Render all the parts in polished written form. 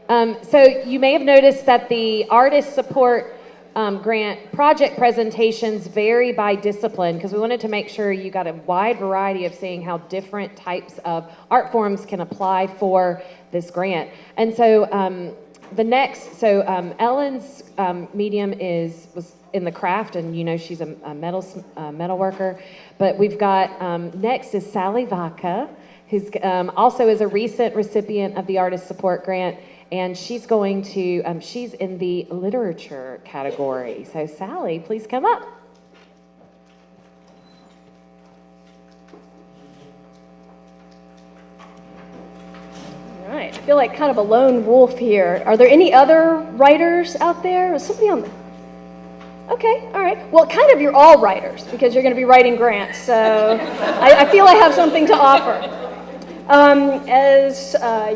So you may have noticed that the artist support grant project presentations vary by discipline because we wanted to make sure you got a wide variety of seeing how different types of art forms can apply for this grant. And so Ellen's medium was in the craft, and you know she's a metal worker. But we've got next is Sally Vaca, who's also is a recent recipient of the Artist Support Grant, and she's going to she's in the literature category. So Sally, please come up. All right, I feel like kind of a lone wolf here. Are there any other writers out there? Is somebody on the... Okay, all right. Well, kind of you're all writers because you're going to be writing grants. So I feel I have something to offer. As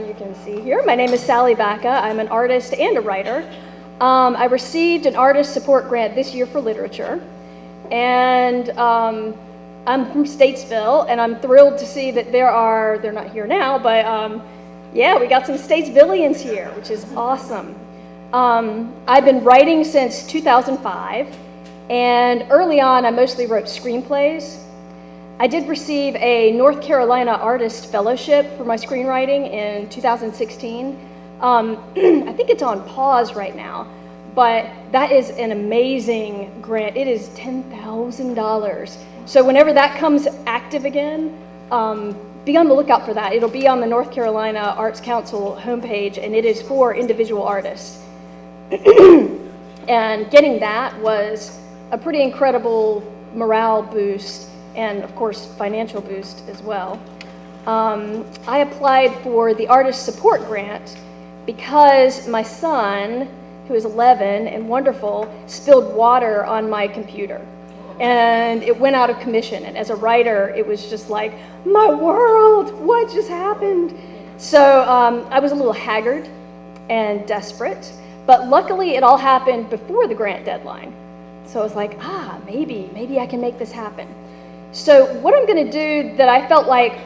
you can see here, my name is Sally Vaca. I'm an artist and a writer. I received an artist support grant this year for literature. And I'm from Statesville, and I'm thrilled to see that they're not here now, but yeah, we got some Statesvillians here, which is awesome. I've been writing since 2005, and early on I mostly wrote screenplays. I did receive a North Carolina Artist Fellowship for my screenwriting in 2016. I think it's on pause right now, but that is an amazing grant. It is $10,000. So whenever that comes active again, be on the lookout for that. It'll be on the North Carolina Arts Council homepage, and it is for individual artists. And getting that was a pretty incredible morale boost and, of course, financial boost as well. I applied for the Artist Support Grant because my son, who is 11 and wonderful, spilled water on my computer. And it went out of commission. And as a writer, it was just like, my world, what just happened? So I was a little haggard and desperate. But luckily, it all happened before the grant deadline. So I was like, maybe I can make this happen. So what I'm going to do that I felt like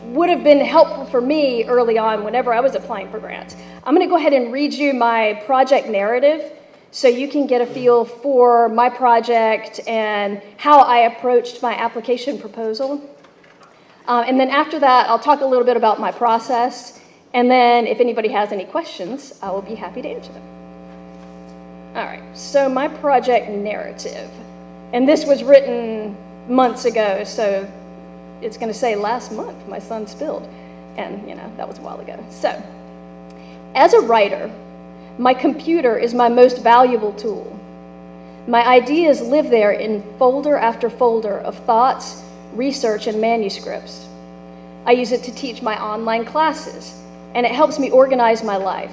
would have been helpful for me early on whenever I was applying for grants, I'm going to go ahead and read you my project narrative so you can get a feel for my project and how I approached my application proposal. And then after that, I'll talk a little bit about my process. And then if anybody has any questions, I will be happy to answer them. All right, so my project narrative. And this was written months ago, so it's going to say last month my son spilled. And, that was a while ago. So, as a writer, my computer is my most valuable tool. My ideas live there in folder after folder of thoughts, research, and manuscripts. I use it to teach my online classes, and it helps me organize my life.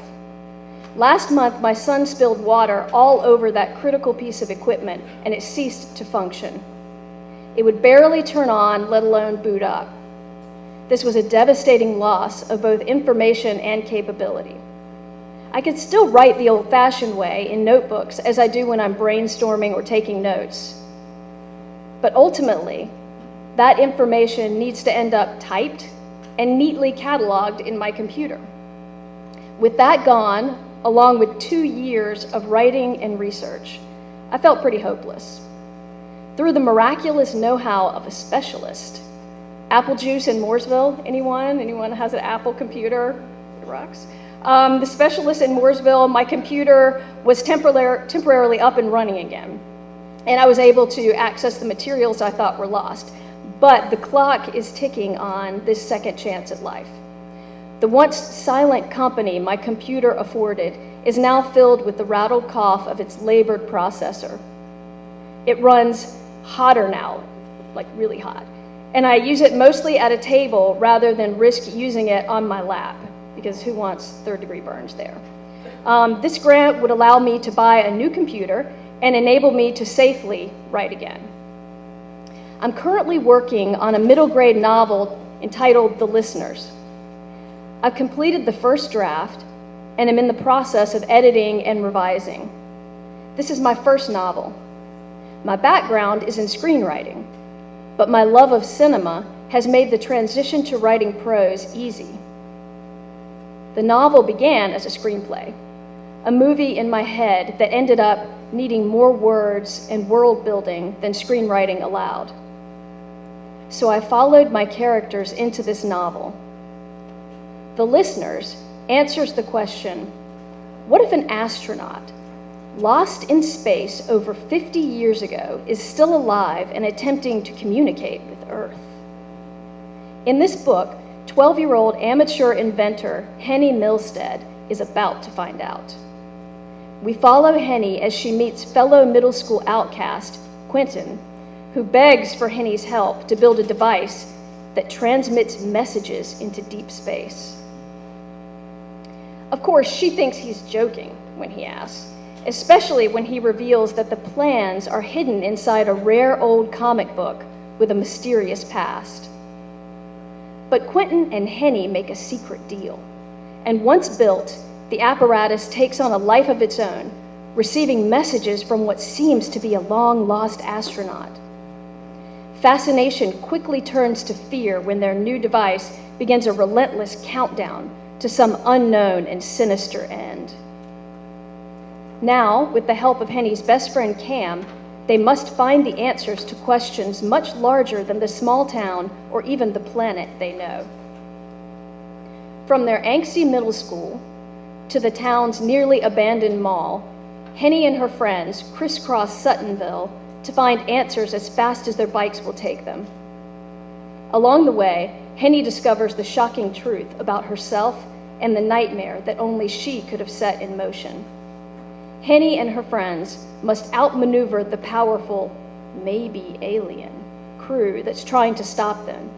Last month, my son spilled water all over that critical piece of equipment, and it ceased to function. It would barely turn on, let alone boot up. This was a devastating loss of both information and capability. I could still write the old-fashioned way in notebooks as I do when I'm brainstorming or taking notes. But ultimately, that information needs to end up typed and neatly cataloged in my computer. With that gone, along with 2 years of writing and research, I felt pretty hopeless. Through the miraculous know-how of a specialist, Apple Juice in Mooresville, anyone has an Apple computer? It rocks. The specialist in Mooresville, my computer was temporarily up and running again, and I was able to access the materials I thought were lost. But the clock is ticking on this second chance at life. The once silent company my computer afforded is now filled with the rattled cough of its labored processor. It runs hotter now, like really hot, and I use it mostly at a table rather than risk using it on my lap, because who wants third-degree burns there? This grant would allow me to buy a new computer and enable me to safely write again. I'm currently working on a middle-grade novel entitled The Listeners. I've completed the first draft and am in the process of editing and revising. This is my first novel. My background is in screenwriting, but my love of cinema has made the transition to writing prose easy. The novel began as a screenplay, a movie in my head that ended up needing more words and world building than screenwriting allowed. So I followed my characters into this novel. The Listeners answers the question, what if an astronaut lost in space over 50 years ago is still alive and attempting to communicate with Earth? In this book, 12-year-old amateur inventor Henny Milstead is about to find out. We follow Henny as she meets fellow middle school outcast, Quentin, who begs for Henny's help to build a device that transmits messages into deep space. Of course, she thinks he's joking when he asks, especially when he reveals that the plans are hidden inside a rare old comic book with a mysterious past. But Quentin and Henny make a secret deal, and once built, the apparatus takes on a life of its own, receiving messages from what seems to be a long-lost astronaut. Fascination quickly turns to fear when their new device begins a relentless countdown to some unknown and sinister end. Now, with the help of Henny's best friend Cam, they must find the answers to questions much larger than the small town or even the planet they know. From their angsty middle school to the town's nearly abandoned mall, Henny and her friends crisscross Suttonville to find answers as fast as their bikes will take them. Along the way, Henny discovers the shocking truth about herself and the nightmare that only she could have set in motion. Henny and her friends must outmaneuver the powerful, maybe alien, crew that's trying to stop them,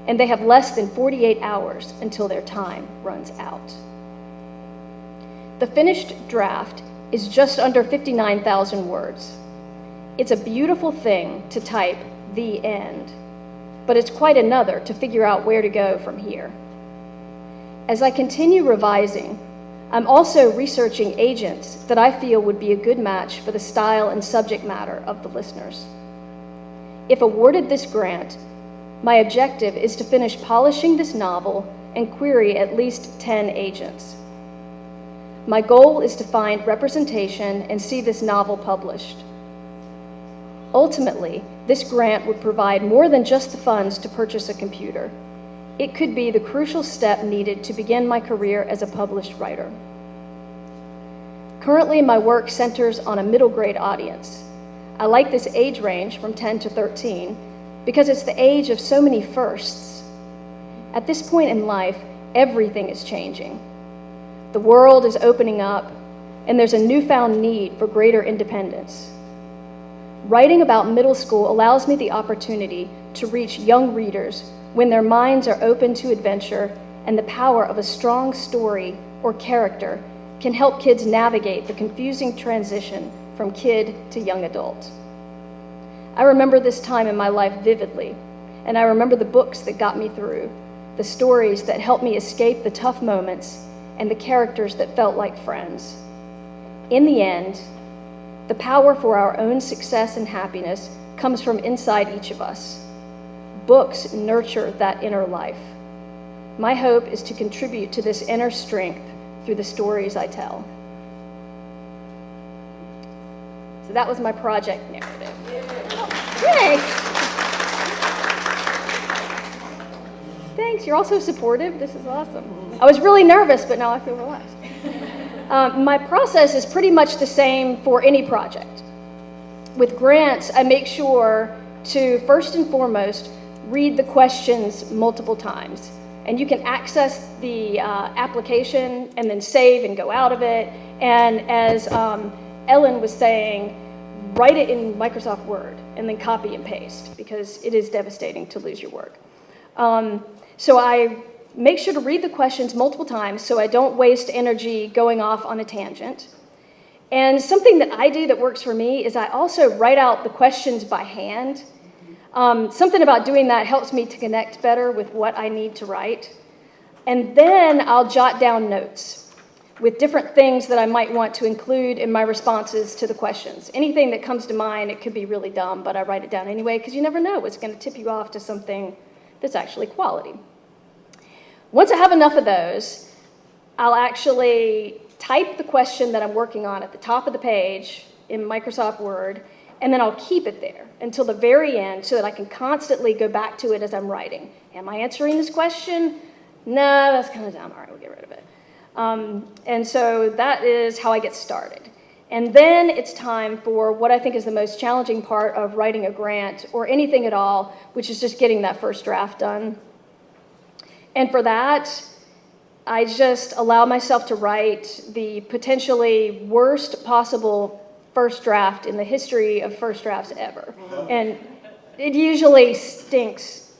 and they have less than 48 hours until their time runs out. The finished draft is just under 59,000 words. It's a beautiful thing to type "the end," but it's quite another to figure out where to go from here. As I continue revising, I'm also researching agents that I feel would be a good match for the style and subject matter of The Listeners. If awarded this grant, my objective is to finish polishing this novel and query at least 10 agents. My goal is to find representation and see this novel published. Ultimately, this grant would provide more than just the funds to purchase a computer. It could be the crucial step needed to begin my career as a published writer. Currently, my work centers on a middle grade audience. I like this age range from 10 to 13 because it's the age of so many firsts. At this point in life, everything is changing. The world is opening up, and there's a newfound need for greater independence. Writing about middle school allows me the opportunity to reach young readers when their minds are open to adventure, and the power of a strong story or character can help kids navigate the confusing transition from kid to young adult. I remember this time in my life vividly, and I remember the books that got me through, the stories that helped me escape the tough moments, and the characters that felt like friends. In the end, the power for our own success and happiness comes from inside each of us. Books nurture that inner life. My hope is to contribute to this inner strength through the stories I tell. So that was my project narrative. Thanks. Thanks, you're all so supportive. This is awesome. I was really nervous, but now I feel relaxed. My process is pretty much the same for any project. With grants, I make sure to, first and foremost, read the questions multiple times. And you can access the application and then save and go out of it. And as Ellen was saying, write it in Microsoft Word and then copy and paste, because it is devastating to lose your work. So I make sure to read the questions multiple times so I don't waste energy going off on a tangent. And something that I do that works for me is I also write out the questions by hand. Something about doing that helps me to connect better with what I need to write. And then I'll jot down notes with different things that I might want to include in my responses to the questions. Anything that comes to mind, it could be really dumb, but I write it down anyway, because you never know what's going to tip you off to something that's actually quality. Once I have enough of those, I'll actually type the question that I'm working on at the top of the page in Microsoft Word, and then I'll keep it there until the very end so that I can constantly go back to it as I'm writing. Am I answering this question? No, that's kind of dumb. All right, we'll get rid of it. And so that is how I get started. And then it's time for what I think is the most challenging part of writing a grant or anything at all, which is just getting that first draft done. And for that, I just allow myself to write the potentially worst possible first draft in the history of first drafts ever. And it usually stinks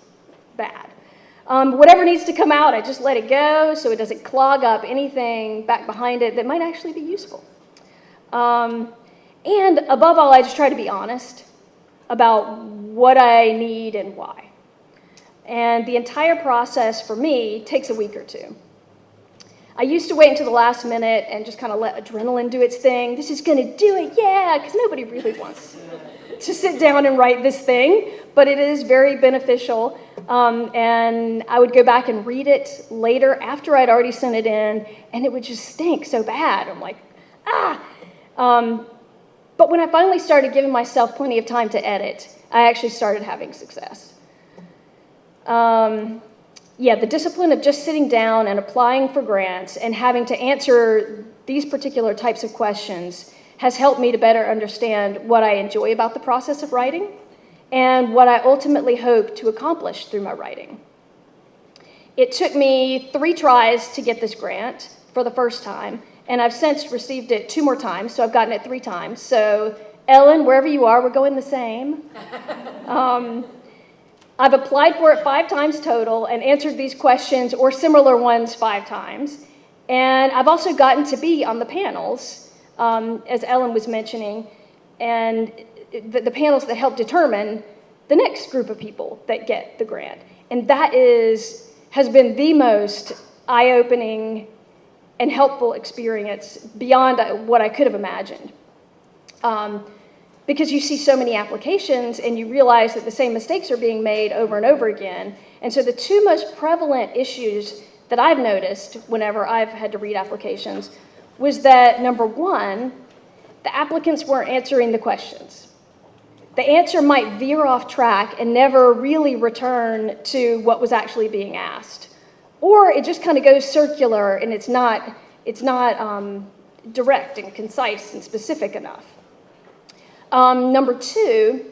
bad. Whatever needs to come out, I just let it go so it doesn't clog up anything back behind it that might actually be useful. And above all, I just try to be honest about what I need and why. And the entire process for me takes a week or two. I used to wait until the last minute and just kind of let adrenaline do its thing. This is going to do it, yeah, because nobody really wants to sit down and write this thing, but it is very beneficial. And I would go back and read it later after I'd already sent it in, and it would just stink so bad. I'm like, ah. But when I finally started giving myself plenty of time to edit, I actually started having success. Yeah, the discipline of just sitting down and applying for grants and having to answer these particular types of questions has helped me to better understand what I enjoy about the process of writing and what I ultimately hope to accomplish through my writing. It took me 3 tries to get this grant for the first time, and I've since received it 2 more times, so I've gotten it 3 times. So, Ellen, wherever you are, we're going the same. I've applied for it 5 times total and answered these questions or similar ones 5 times. And I've also gotten to be on the panels, as Ellen was mentioning, and the panels that help determine the next group of people that get the grant. And that has been the most eye-opening and helpful experience beyond what I could have imagined. Because you see so many applications and you realize that the same mistakes are being made over and over again. And so the 2 most prevalent issues that I've noticed whenever I've had to read applications was that, number 1, the applicants weren't answering the questions. The answer might veer off track and never really return to what was actually being asked. Or it just kind of goes circular and it's not direct and concise and specific enough. Number 2,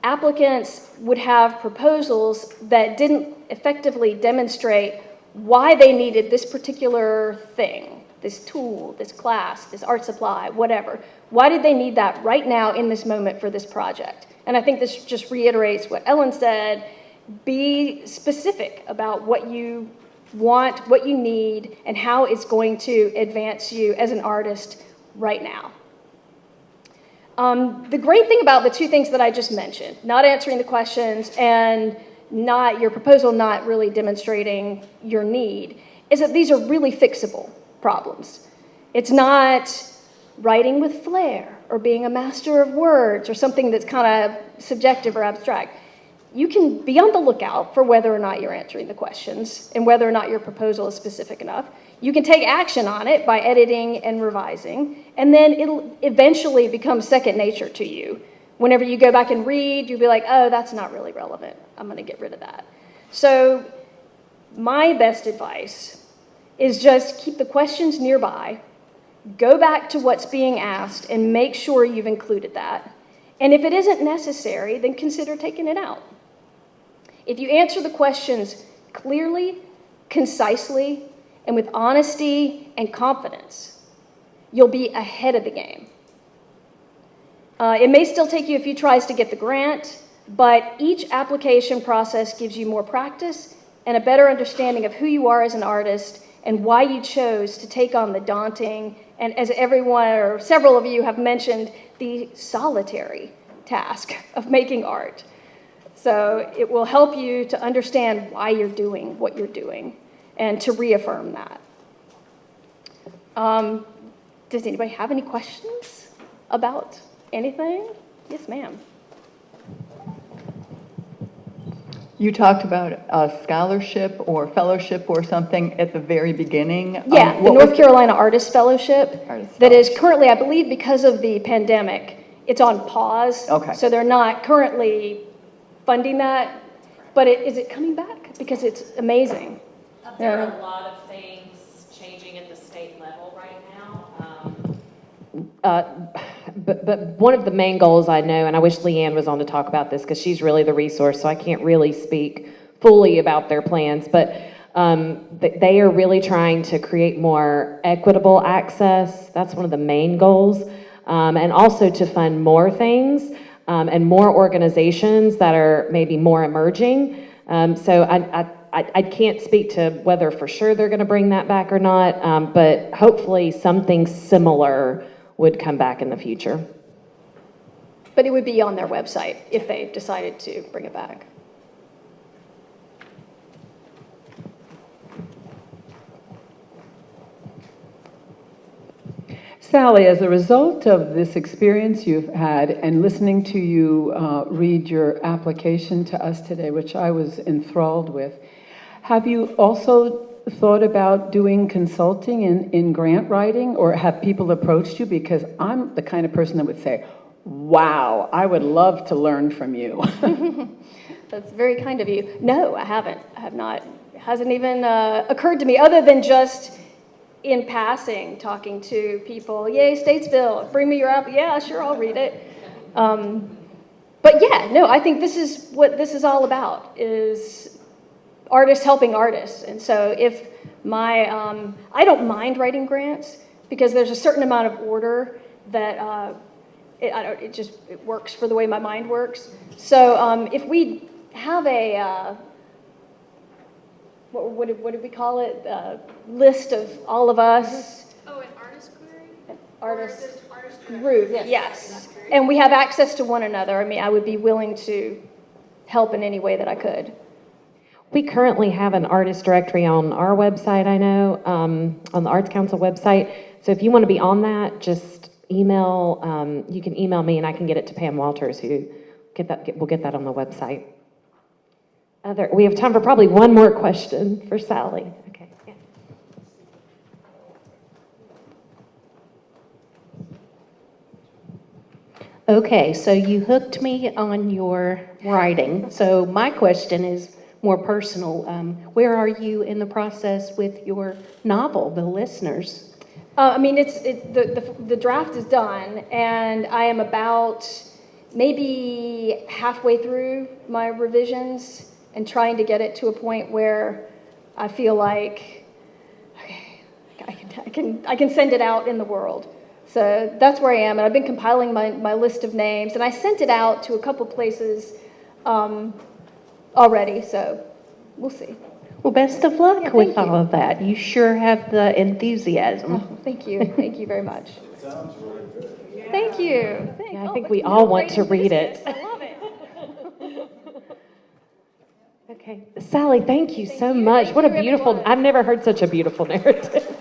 applicants would have proposals that didn't effectively demonstrate why they needed this particular thing, this tool, this class, this art supply, whatever. Why did they need that right now in this moment for this project? And I think this just reiterates what Ellen said. Be specific about what you want, what you need, and how it's going to advance you as an artist right now. The great thing about the 2 things that I just mentioned, not answering the questions and your proposal not really demonstrating your need, is that these are really fixable problems. It's not writing with flair or being a master of words or something that's kind of subjective or abstract. You can be on the lookout for whether or not you're answering the questions and whether or not your proposal is specific enough. You can take action on it by editing and revising, and then it'll eventually become second nature to you. Whenever you go back and read, you'll be like, oh, that's not really relevant. I'm going to get rid of that. So my best advice is just keep the questions nearby, go back to what's being asked, and make sure you've included that. And if it isn't necessary, then consider taking it out. If you answer the questions clearly, concisely, and with honesty and confidence, you'll be ahead of the game. It may still take you a few tries to get the grant, but each application process gives you more practice and a better understanding of who you are as an artist and why you chose to take on the daunting, and as everyone or several of you have mentioned, the solitary task of making art. So it will help you to understand why you're doing what you're doing and to reaffirm that. Does anybody have any questions about anything? Yes, ma'am. You talked about a scholarship or fellowship or something at the very beginning. Yeah, the What North was- Carolina Artist Fellowship. Artist That is Fellowship. currently, I believe, because of the pandemic, it's on pause. Okay. So they're not currently funding that, but is it coming back? Because it's amazing. There are a lot of things changing at the state level right now. But one of the main goals I know, and I wish Leanne was on to talk about this because she's really the resource, so I can't really speak fully about their plans, but they are really trying to create more equitable access. That's one of the main goals. And also to fund more things and more organizations that are maybe more emerging. So I can't speak to whether for sure they're going to bring that back or not, but hopefully something similar would come back in the future. But it would be on their website if they decided to bring it back. Sally, as a result of this experience you've had and listening to you read your application to us today, which I was enthralled with, have you also thought about doing consulting in grant writing, or have people approached you? Because I'm the kind of person that would say, wow, I would love to learn from you. That's very kind of you. No, I haven't. I have not. It hasn't even occurred to me, other than just in passing, talking to people. Yay, Statesville, bring me your app. Yeah, sure, I'll read it. But yeah, no, I think this is what this is all about, is artists helping artists. And so if I don't mind writing grants because there's a certain amount of order that it works for the way my mind works. So if we have a, what did we call it? List of all of us. Oh, an artist query? An artist Or just artist group, directory? yes. And we have access to one another. I mean, I would be willing to help in any way that I could. We currently have an artist directory on our website, I know, on the Arts Council website. So if you want to be on that, just email, you can email me and I can get it to Pam Walters, who will get that on the website. We have time for probably one more question for Sally. Okay. Yeah. Okay, so you hooked me on your writing. So my question is more personal. Where are you in the process with your novel, The Listeners? I mean, the draft is done, and I am about maybe halfway through my revisions and trying to get it to a point where I feel like, okay, I can send it out in the world. So that's where I am, and I've been compiling my list of names, and I sent it out to a couple places already, so we'll see. Well, best of luck Yeah, with thank you. all of that. You sure have the enthusiasm. Oh, thank you. Thank you very much. It sounds really good. Thank you. Thanks. Yeah, I think look we at all you want to writing read it. business. I love it. Okay. Sally, thank you so you. much. Thank What a you, beautiful, everyone. I've never heard such a beautiful narrative.